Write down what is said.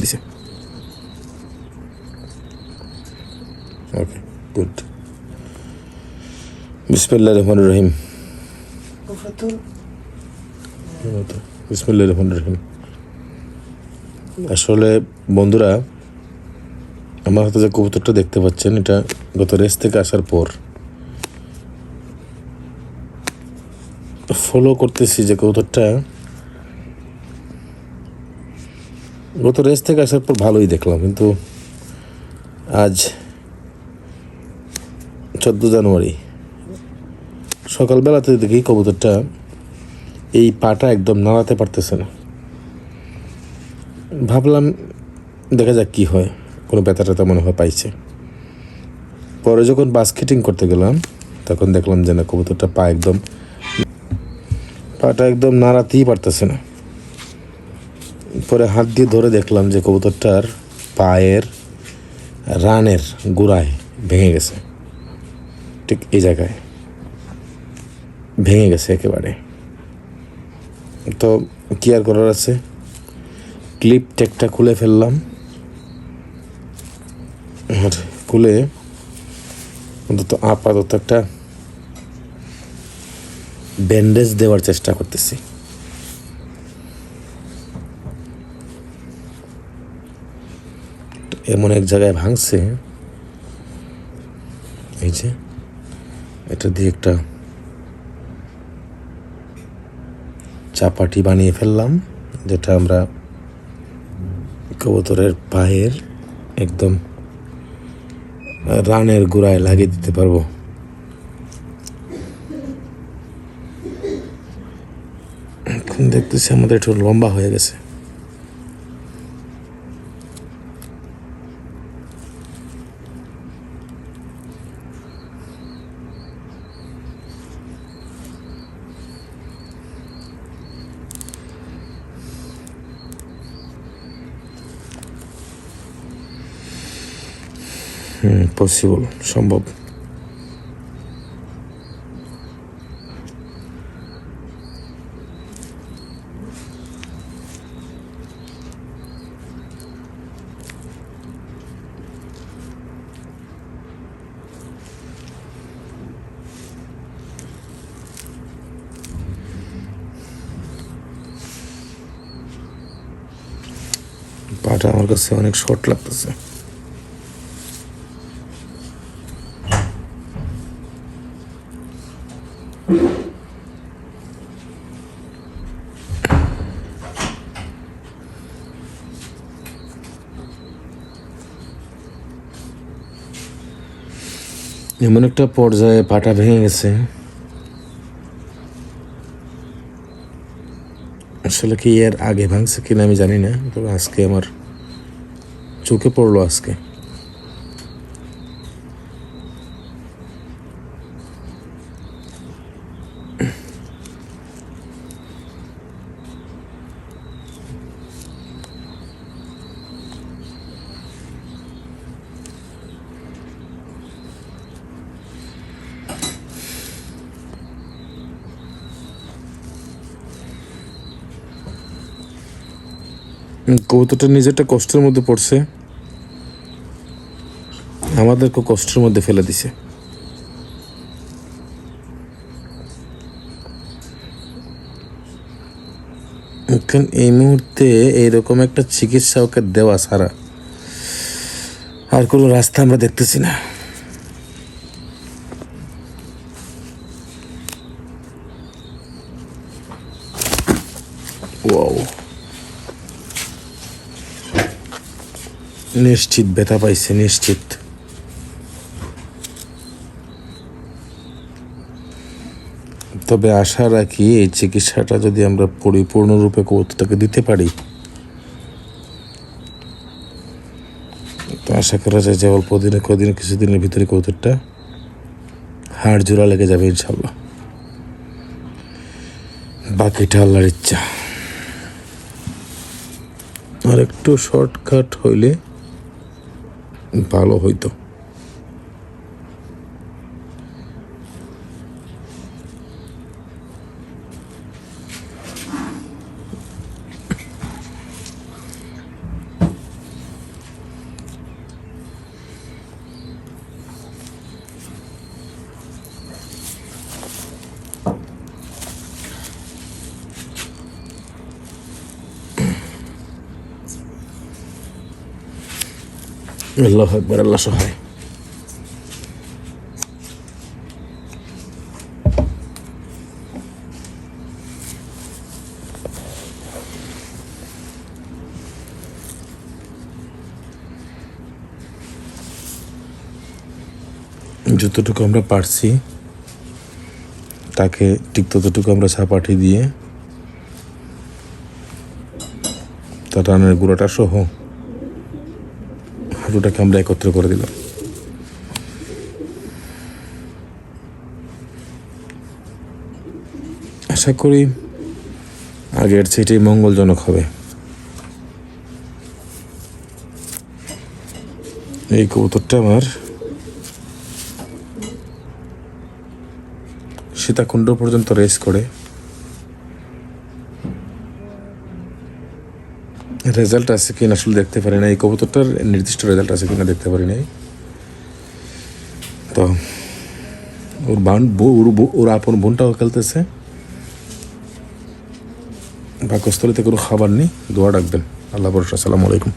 দিছে। ওকে, গুড। বিসমিল্লাহির রহমানির রহিম। বিসমিল্লাহির রহমানির রহিম। আসলে বন্ধুরা, আমার হাতে যে কবুতরটা দেখতে পাচ্ছেন, এটা গত রেস থেকে আসার পর ফলো করতেছি। যে কবুতরটা গত রেস থেকে আসার পর ভালোই দেখলাম, কিন্তু আজ 14 জানুয়ারি সকালবেলাতে দেখি কবুতরটা এই পাটা একদম নাড়াতে পারতেছে না। ভাবলাম দেখা যাক কী হয়, কোনো ব্যথা ট্যাথা মনে হয় পাইছে। পরে যখন বাস্কেটিং করতে গেলাম তখন দেখলাম যে না, কবুতরটা পাটা একদম নাড়াতেই পারতেছে না। পরে হাত দিয়ে ধরে দেখলাম যে কবুতরটার পায়ের রানের গোড়ায় ভেঙে গেছে, ঠিক এই জায়গায় ভেঙে গেছে একেবারে। তো কি আর করার আছে, ক্লিপ টেকটা খুলে ফেললাম, আর খুলে অন্তত আপাতত একটা ব্যান্ডেজ দেওয়ার চেষ্টা করতেছি। এমন এক জায়গায় ভাঙছে, এই যে এটা দিয়ে একটা চাপাটি বানিয়ে ফেললাম, যেটা আমরা কবুতরের পায়ের একদম রানের গোড়ায় লাগিয়ে দিতে পারবো। এখন দেখতেছি আমাদের একটু লম্বা হয়ে গেছে। পসিবল, সম্ভব। পাটা আমার কাছে অনেক শর্ট লাগতেছে। এমন একটা পর্যায়ে পাটা ভেঙে গেছে, আসলে কি এর আগে ভাঙছে কিনা আমি জানি না, তবে আজকে আমার চোখে পড়লো। আজকে কবুতরটা নিজেরটা কষ্টের মধ্যে পড়ছে, আমাদেরকে কষ্টের মধ্যে ফেলে দিছে। এই মুহূর্তে এইরকম একটা চিকিৎসা ওকে দেওয়া ছাড়া আর কোনো রাস্তা আমরা দেখতেছি না। ওয়াও, নিশ্চিত ব্যথা পাইছে, নিশ্চিত। তবে আশা রাখি এই চিকিৎসাটা যদি আমরা পরিপূর্ণরূপে কবুতরটাকে দিতে পারি, তো আশা করা যায় যে অল্প দিনে কিছুদিনের ভিতরে কবুতরটা হাড় জোড়া লেগে যাবে ইনশাল্লাহ। বাকিটা আল্লাহর ইচ্ছা। আর একটু শর্টকাট হইলে ভালো হইতো। আল্লাহু আকবার, আল্লাহ সহায়। যতটুকু আমরা পারছি তাকে ঠিক ততটুকু আমরা ছাপাটি দিয়ে তার রানের গুঁড়োটা সহ হাঁটুটাকে আমরা একত্র করে দিলাম। আশা করি আগের চেয়ে মঙ্গলজনক হবে। এই কবুতরটা আমার সীতাকুণ্ড পর্যন্ত রেস করে। রেজাল্ট আছে কিনা আসলে দেখতে পারি না, এই কবুতরটার নির্দিষ্ট রেজাল্ট আছে কিনা দেখতে পারি নাই। তো ওর আপন বোনটাও খেলতেছে। পাকস্থলীতে কোনো খাবার নেই, দোয়া রাখবেন। আল্লাহ ভরসা। আসসালামু আলাইকুম।